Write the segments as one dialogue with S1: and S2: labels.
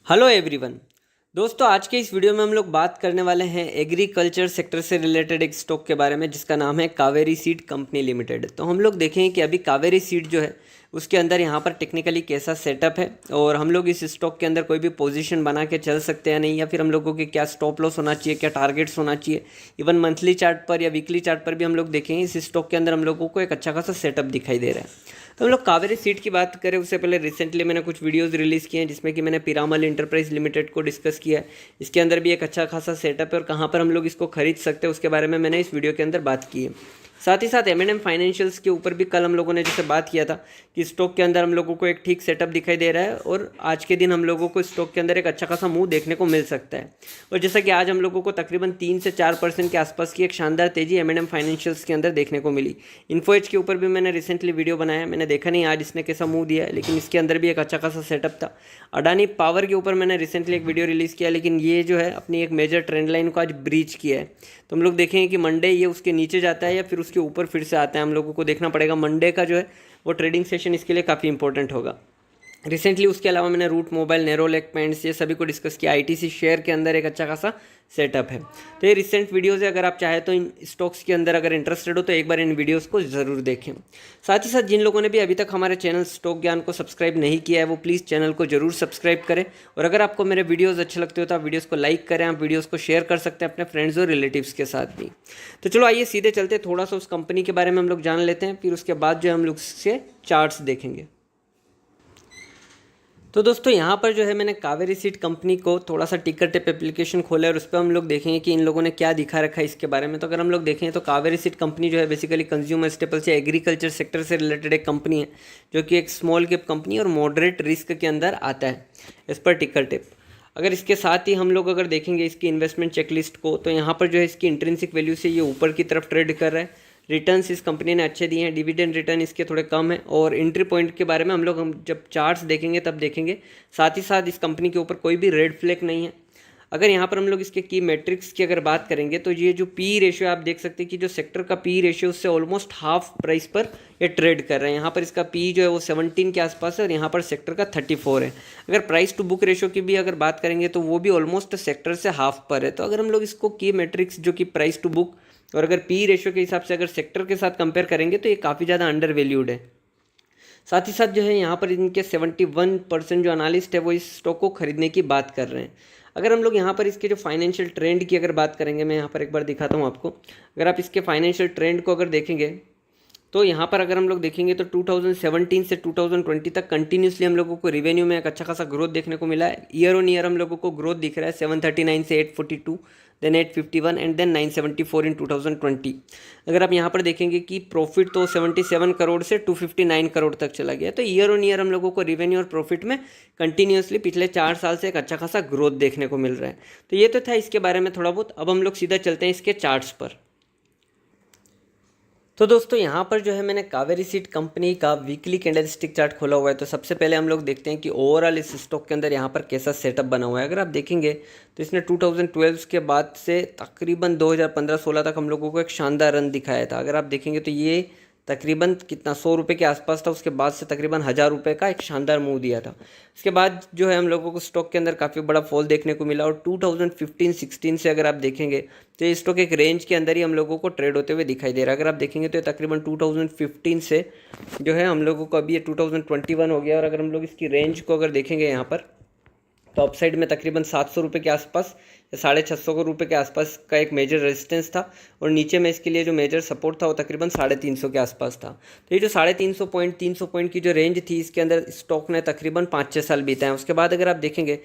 S1: Hello everyone. दोस्तों, आज के इस वीडियो में हम लोग बात करने वाले हैं एग्रीकल्चर सेक्टर से रिलेटेड एक स्टॉक के बारे में जिसका नाम है कावेरी सीड कंपनी लिमिटेड। तो हम लोग देखें कि अभी कावेरी सीड जो है उसके अंदर यहाँ पर टेक्निकली कैसा सेटअप है और हम लोग इस स्टॉक के अंदर कोई भी पोजीशन बना के चल सकते हैं नहीं, या फिर हम लोगों के क्या स्टॉप लॉस होना चाहिए, क्या टारगेट्स होना चाहिए। इवन मंथली चार्ट पर या वीकली चार्ट पर भी हम लोग देखेंगे इस स्टॉक के अंदर हम लोगों को एक अच्छा खासा सेटअप दिखाई दे रहा है। तो हम लोग कावेरी सीड की बात करें उससे पहले रिसेंटली मैंने कुछ वीडियोस रिलीज़ किए हैं जिसमें कि मैंने पीरामल इंटरप्राइज लिमिटेड को डिस्कस किया है। इसके अंदर भी एक अच्छा खासा सेटअप है और कहाँ पर हम लोग इसको खरीद सकते हैं उसके बारे में मैंने इस वीडियो के अंदर बात की है। साथ ही साथ M&M फाइनेंशियल्स के ऊपर भी कल हम लोगों ने जैसे बात किया था कि स्टॉक के अंदर हम लोगों को एक ठीक सेटअप दिखाई दे रहा है और आज के दिन हम लोगों को स्टॉक के अंदर एक अच्छा खासा मूव देखने को मिल सकता है। और जैसा कि आज हम लोगों को तकरीबन 3 से 4% के आसपास की एक शानदार तेजी M&M फाइनेंशियल्स के अंदर देखने को मिली। इन्फो एज के ऊपर भी मैंने रिसेंटली वीडियो बनाया, मैंने देखा नहीं आज इसने कैसा मूव दिया है, लेकिन इसके अंदर भी एक अच्छा खासा सेटअप था। अडानी पावर के ऊपर मैंने रिसेंटली एक वीडियो रिलीज़ किया, लेकिन ये जो है अपनी एक मेजर ट्रेंड लाइन को आज ब्रीच किया है। तो हम लोग देखेंगे कि मंडे ये उसके नीचे जाता है या फिर उसके ऊपर फिर से आता है, हम लोगों को देखना पड़ेगा। मंडे का जो है वो ट्रेडिंग सेशन इसके लिए काफ़ी इंपॉर्टेंट होगा। रिसेंटली उसके अलावा मैंने रूट मोबाइल, नेरोलैक पेंट्स ये सभी को डिस्कस किया। आईटीसी शेयर के अंदर एक अच्छा खासा सेटअप है। तो ये रिसेंट वीडियोस है, अगर आप चाहें तो इन स्टॉक्स के अंदर अगर इंटरेस्टेड हो तो एक बार इन वीडियोस को ज़रूर देखें। साथ ही साथ जिन लोगों ने भी अभी तक हमारे चैनल स्टॉक ज्ञान को सब्सक्राइब नहीं किया है वो प्लीज़ चैनल को जरूर सब्सक्राइब करें। और अगर आपको मेरे वीडियोज़ अच्छे लगते हो तो आप वीडियोज़ को लाइक करें, आप वीडियोज़ को शेयर कर सकते हैं अपने फ्रेंड्स और रिलेटिव्स के साथ भी। तो चलो आइए सीधे चलते, थोड़ा सा उस कंपनी के बारे में हम लोग जान लेते हैं, फिर उसके बाद जो हम लोग उसके चार्ट्स देखेंगे। तो दोस्तों यहाँ पर जो है मैंने कावेरी सीड कंपनी को थोड़ा सा टिकर टिप एप्लीकेशन खोला है और उस पर हम लोग देखेंगे कि इन लोगों ने क्या दिखा रखा है इसके बारे में। तो अगर हम लोग देखें तो कावेरी सीड कंपनी जो है बेसिकली कंज्यूमर स्टेपल्स या एग्रीकल्चर सेक्टर से रिलेटेड एक कंपनी है जो कि एक स्मॉल कैप कंपनी और मॉडरेट रिस्क के अंदर आता है इस पर टिकर टिप। अगर इसके साथ ही हम लोग अगर देखेंगे इसकी इन्वेस्टमेंट चेकलिस्ट को तो यहाँ पर जो है इसकी इंट्रिंसिक वैल्यू से ये ऊपर की तरफ ट्रेड कर रहा है। रिटर्न्स इस कंपनी ने अच्छे दिए हैं, डिविडेंड रिटर्न इसके थोड़े कम है और एंट्री पॉइंट के बारे में हम जब चार्ट्स देखेंगे तब देखेंगे। साथ ही साथ इस कंपनी के ऊपर कोई भी रेड फ्लैग नहीं है। अगर यहाँ पर हम लोग इसके की मैट्रिक्स की अगर बात करेंगे तो ये जो पी रेशियो आप देख सकते हैं कि जो सेक्टर का पी रेशियो उससे ऑलमोस्ट हाफ प्राइस पर ये ट्रेड कर रहे हैं। यहाँ पर इसका पी जो है वो 17 के आसपास है और यहाँ पर सेक्टर का 34 है। अगर प्राइस टू बुक रेशियो की भी अगर बात करेंगे तो वो भी ऑलमोस्ट सेक्टर से हाफ पर है। तो अगर हम लोग इसको की मैट्रिक्स जो कि प्राइस टू बुक और अगर पी रेशियो के हिसाब से अगर सेक्टर के साथ कंपेयर करेंगे तो ये काफ़ी ज़्यादा अंडर वैल्यूड है। साथ ही साथ जो है यहाँ पर इनके 71% जो एनालिस्ट है वो इस स्टॉक को खरीदने की बात कर रहे हैं। अगर हम लोग यहाँ पर इसके जो फाइनेंशियल ट्रेंड की अगर बात करेंगे, मैं यहाँ पर एक बार दिखाता हूँ आपको। अगर आप इसके फाइनेंशियल ट्रेंड को अगर देखेंगे तो यहाँ पर अगर हम लोग देखेंगे तो 2017 से 2020 तक कंटिन्यूसली हम लोगों को रिवेन्यू में एक अच्छा खासा ग्रोथ देखने को मिला है। ईयर ऑन ईयर हम लोगों को ग्रोथ दिख रहा है 739 से 842, देन 851 एंड देन 974 इन 2020। अगर आप यहाँ पर देखेंगे कि प्रॉफिट तो 77 करोड़ से 259 करोड़ तक चला गया। तो ईयर ऑन ईयर हम लोगों को रिवेन्यू और प्रॉफिट में कंटिन्यूसली पिछले 4 साल से एक अच्छा खासा ग्रोथ देखने को मिल रहा है। तो ये तो था इसके बारे में थोड़ा बहुत। अब हम लोग सीधा चलते हैं इसके चार्ट्स पर। तो दोस्तों यहाँ पर जो है मैंने कावेरी सीड कंपनी का वीकली कैंडलस्टिक चार्ट खोला हुआ है। तो सबसे पहले हम लोग देखते हैं कि ओवरऑल इस स्टॉक के अंदर यहाँ पर कैसा सेटअप बना हुआ है। अगर आप देखेंगे तो इसने 2012 के बाद से तकरीबन 2015-16 तक हम लोगों को एक शानदार रन दिखाया था। अगर आप देखेंगे तो ये तकरीबन कितना 100 रुपये के आसपास था, उसके बाद से तकरीबन 1000 रुपये का एक शानदार मूव दिया था। उसके बाद जो है हम लोगों को स्टॉक के अंदर काफ़ी बड़ा फॉल देखने को मिला और 2015-16 से अगर आप देखेंगे तो ये स्टॉक एक रेंज के अंदर ही हम लोगों को ट्रेड होते हुए दिखाई दे रहा है। अगर आप देखेंगे तो तकरीबन 2015 से जो है हम लोगों को अभी ये 2021 हो गया। और अगर हम लोग इसकी रेंज को अगर देखेंगे यहाँ पर तो अपसाइड में तकरीबन 700 रुपये के आसपास या 650 रुपये के आसपास का एक मेजर रेजिस्टेंस था और नीचे में इसके लिए जो मेजर सपोर्ट था वो तकरीबन 350 के आसपास था। तो ये जो 350 पॉइंट 300 पॉइंट की जो रेंज थी इसके अंदर स्टॉक ने तकरीबन 5-6 साल बीता है। उसके बाद अगर आप देखेंगे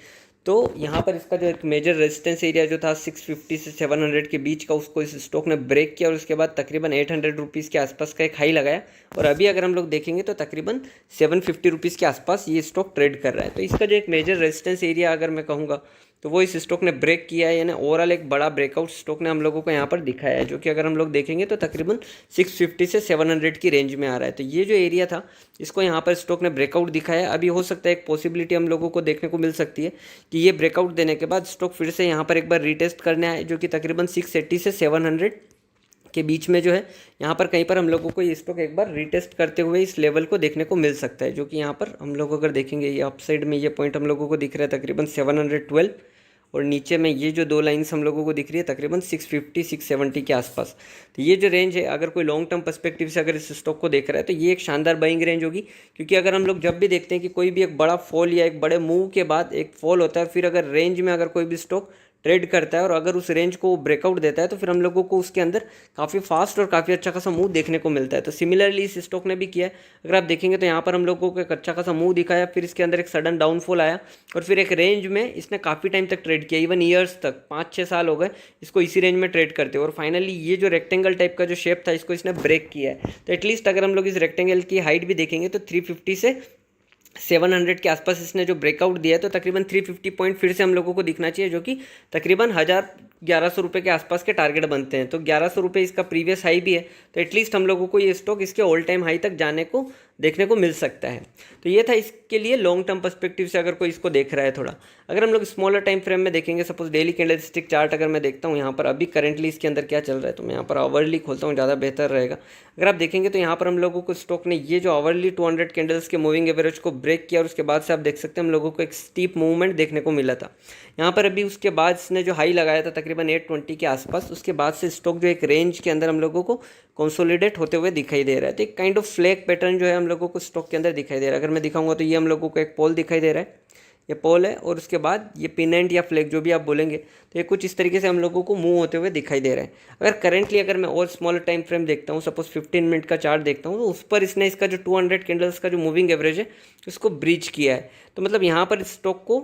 S1: तो यहाँ पर इसका जो एक मेजर रेजिस्टेंस एरिया जो था 650 से 700 के बीच का, उसको इस स्टॉक ने ब्रेक किया और उसके बाद तकरीबन 800 रुपीज़ के आसपास का एक हाई लगाया। और अभी अगर हम लोग देखेंगे तो तकरीबन 750 रुपीज़ के आसपास ये स्टॉक ट्रेड कर रहा है। तो इसका जो एक मेजर रेजिस्टेंस एरिया अगर मैं कहूँगा तो वो इस स्टॉक ने ब्रेक किया है, यानी ओवरऑल एक बड़ा ब्रेकआउट स्टॉक ने हम लोगों को यहाँ पर दिखाया है, जो कि अगर हम लोग देखेंगे तो तकरीबन 650 से 700 की रेंज में आ रहा है। तो ये जो एरिया था इसको यहाँ पर स्टॉक ने ब्रेकआउट दिखाया। अभी हो सकता है एक पॉसिबिलिटी हम लोगों को देखने को मिल सकती है कि ये ब्रेकआउट देने के बाद स्टॉक फिर से यहाँ पर एक बार रीटेस्ट करने आए, जो कि तकरीबन 680 से 700 के बीच में जो है यहाँ पर कहीं पर हम लोगों को ये स्टॉक एक बार रीटेस्ट करते हुए इस लेवल को देखने को मिल सकता है, जो कि यहाँ पर हम लोग अगर देखेंगे ये अपसाइड में ये पॉइंट हम लोगों को दिख रहा है तकरीबन 712 और नीचे में ये जो दो लाइंस हम लोगों को दिख रही है तकरीबन 650 670 के आसपास। तो ये जो रेंज है अगर कोई लॉन्ग टर्म पर्सपेक्टिव से अगर इस स्टॉक को देख रहा है तो ये एक शानदार बाइंग रेंज होगी, क्योंकि अगर हम लोग जब भी देखते हैं कि कोई भी एक बड़ा फॉल या एक बड़े मूव के बाद एक फॉल होता है, फिर अगर रेंज में अगर कोई भी स्टॉक ट्रेड करता है और अगर उस रेंज को ब्रेकआउट देता है तो फिर हम लोगों को उसके अंदर काफ़ी फास्ट और काफ़ी अच्छा खासा मूव देखने को मिलता है। तो सिमिलरली इस स्टॉक ने भी किया है। अगर आप देखेंगे तो यहाँ पर हम लोगों को एक अच्छा खासा मूव दिखाया, फिर इसके अंदर एक सडन डाउनफॉल आया और फिर एक रेंज में इसने काफ़ी टाइम तक ट्रेड किया, इवन ईयर्स तक 5-6 साल हो गए इसको इसी रेंज में ट्रेड करते, और फाइनली ये जो रेक्टेंगल टाइप का जो शेप था इसको इसने ब्रेक किया है। तो एटलीस्ट अगर हम लोग इस रेक्टेंगल की हाइट भी देखेंगे तो 350 से 700 के आसपास इसने जो ब्रेकआउट दिया है, तो तकरीबन 350 पॉइंट फिर से हम लोगों को दिखना चाहिए, जो कि तकरीबन 1100 रुपये के आसपास के टारगेट बनते हैं। तो 1100 रुपये इसका प्रीवियस हाई भी है, तो एटलीस्ट हम लोगों को ये स्टॉक इसके ऑल टाइम हाई तक जाने को देखने को मिल सकता है। तो ये था इसके लिए लॉन्ग टर्म पर्सपेक्टिव से अगर कोई इसको देख रहा है थोड़ा। अगर हम लोग स्मॉलर टाइम फ्रेम में देखेंगे, सपोज डेली कैंडलस्टिक चार्ट अगर मैं देखता हूँ यहाँ पर अभी करंटली इसके अंदर क्या चल रहा है, तो मैं यहाँ पर आवरली खोलता हूँ, ज़्यादा बेहतर रहेगा। अगर आप देखेंगे तो यहाँ पर हम लोगों को स्टॉक ने ये जो आवरली 200 कैंडल्स के मूविंग एवरेज को ब्रेक किया और उसके बाद से आप देख सकते हैं हम लोगों को एक स्टीप मूवमेंट देखने को मिला था यहाँ पर। अभी उसके बाद इसने जो हाई लगाया था तकरीबन 820 के आसपास, उसके बाद से स्टॉक जो एक रेंज के अंदर हम लोगों को कंसोलिडेट होते हुए दिखाई दे रहा है। तो एक काइंड ऑफ फ्लैग पैटर्न जो है हम लोगों को स्टॉक के अंदर दिखाई दे रहा है। अगर मैं दिखाऊंगा तो ये हम लोगों को एक पोल दिखाई दे रहा है, ये पोल है, और उसके बाद ये पिनेंट या फ्लैग जो भी आप बोलेंगे, तो ये कुछ इस तरीके से हम लोगों को मूव होते हुए दिखाई दे रहा है। अगर करंटली अगर मैं और स्मॉलर टाइम फ्रेम देखता हूँ, सपोज 15 मिनट का चार्ट देखता हूँ, तो उस पर इसने इसका जो 200 कैंडल्स का जो मूविंग एवरेज है उसको ब्रीच किया है। तो मतलब यहाँ पर स्टॉक को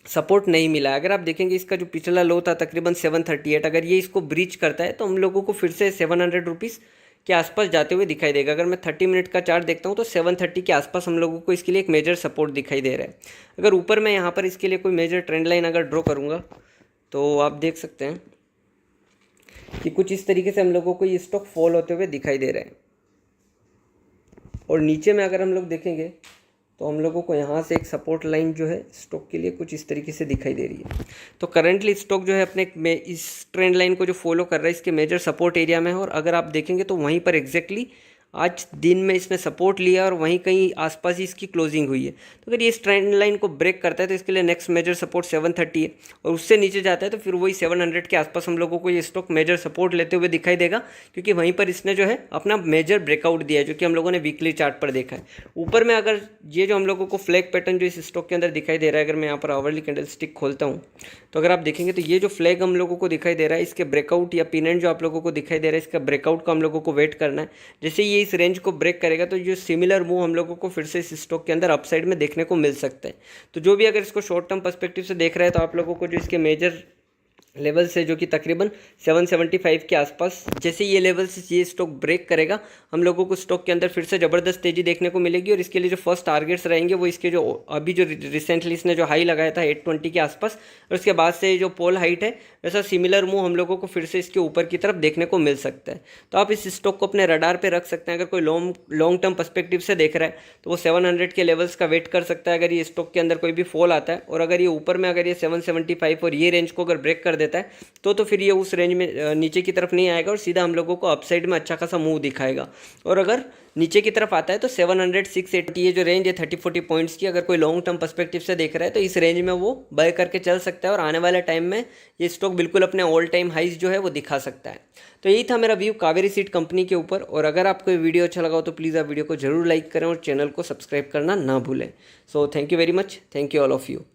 S1: सपोर्ट नहीं मिला है। अगर आप देखेंगे इसका जो पिछला लो था तकरीबन 738, अगर ये इसको ब्रीच करता है तो हम लोगों को फिर से 700 रुपीज़ के आसपास जाते हुए दिखाई देगा। अगर मैं 30 मिनट का चार्ट देखता हूँ तो 730 के आसपास हम लोगों को इसके लिए एक मेजर सपोर्ट दिखाई दे रहा है। अगर ऊपर मैं यहाँ पर इसके लिए कोई मेजर ट्रेंड लाइन अगर ड्रॉ करूँगा तो आप देख सकते हैं कि कुछ इस तरीके से हम लोगों को ये स्टॉक फॉल होते हुए दिखाई दे रहा है। और नीचे में अगर हम लोग देखेंगे तो हम लोगों को यहाँ से एक सपोर्ट लाइन जो है स्टॉक के लिए कुछ इस तरीके से दिखाई दे रही है। तो करंटली स्टॉक जो है अपने में इस ट्रेंड लाइन को जो फॉलो कर रहा है इसके मेजर सपोर्ट एरिया में है, और अगर आप देखेंगे तो वहीं पर एग्जैक्टली आज दिन में इसने सपोर्ट लिया और वहीं कहीं आसपास ही इसकी क्लोजिंग हुई है। तो अगर ये इस ट्रेंड लाइन को ब्रेक करता है तो इसके लिए नेक्स्ट मेजर सपोर्ट 730 है, और उससे नीचे जाता है तो फिर वही 700 के आसपास हम लोगों को ये स्टॉक मेजर सपोर्ट लेते हुए दिखाई देगा, क्योंकि वहीं पर इसने जो है अपना मेजर ब्रेकआउट दिया है, जो कि हम लोगों ने वीकली चार्ट पर देखा है। ऊपर में अगर ये जो हम लोगों को फ्लैग पैटर्न जो इस स्टॉक के अंदर दिखाई दे रहा है, अगर मैं यहाँ पर आवरली कैंडलस्टिक खोलता हूँ तो अगर आप देखेंगे तो ये जो फ्लैग हम लोगों को दिखाई दे रहा है इसके ब्रेकआउट या पिनेंट जो आप लोगों को दिखाई दे रहा है इसका ब्रेकआउट का हम लोगों को वेट करना है। जैसे ये इस रेंज को ब्रेक करेगा तो ये सिमिलर मूव हम लोगों को फिर से इस स्टॉक के अंदर अपसाइड में देखने को मिल सकता है। तो जो भी अगर इसको शॉर्ट टर्म पर्सपेक्टिव से देख रहा है तो आप लोगों को जो इसके मेजर लेवल से जो कि तकरीबन 775 के आसपास, जैसे ये लेवल से ये स्टॉक ब्रेक करेगा हम लोगों को स्टॉक के अंदर फिर से ज़बरदस्त तेज़ी देखने को मिलेगी। और इसके लिए जो फर्स्ट टारगेट्स रहेंगे वो इसके जो अभी जो रिसेंटली इसने जो हाई लगाया था 820 के आसपास, और उसके बाद से जो पोल हाइट है वैसा सिमिलर मूव हम लोगों को फिर से इसके ऊपर की तरफ देखने को मिल सकता है। तो आप इस स्टॉक को अपने रडार पर रख सकते हैं। अगर कोई लॉन्ग टर्म पर्सपेक्टिव से देख रहा है तो वो 700 के लेवल्स का वेट कर सकता है अगर ये स्टॉक के अंदर कोई भी फॉल आता है, और अगर ये ऊपर में अगर ये 775 और ये रेंज को अगर ब्रेक कर देता है तो फिर ये उस रेंज में नीचे की तरफ नहीं आएगा और सीधा हम लोगों को अपसाइड में अच्छा खासा मूव दिखाएगा। और अगर नीचे की तरफ आता है तो 700 680 ये जो रेंज है 30-40 पॉइंट्स की, अगर कोई लॉन्ग टर्म पर्सपेक्टिव से देख रहा है तो इस रेंज में वो बाय करके चल सकता है, और आने वाले टाइम में ये स्टॉक बिल्कुल अपने ऑल टाइम हाइज जो है वो दिखा सकता है। तो यही था मेरा व्यू कावेरी सीड कंपनी के ऊपर, और अगर आपको ये वीडियो अच्छा लगा हो तो प्लीज़ आप वीडियो को जरूर लाइक करें और चैनल को सब्सक्राइब करना ना भूलें। So thank you very much, thank you all of you.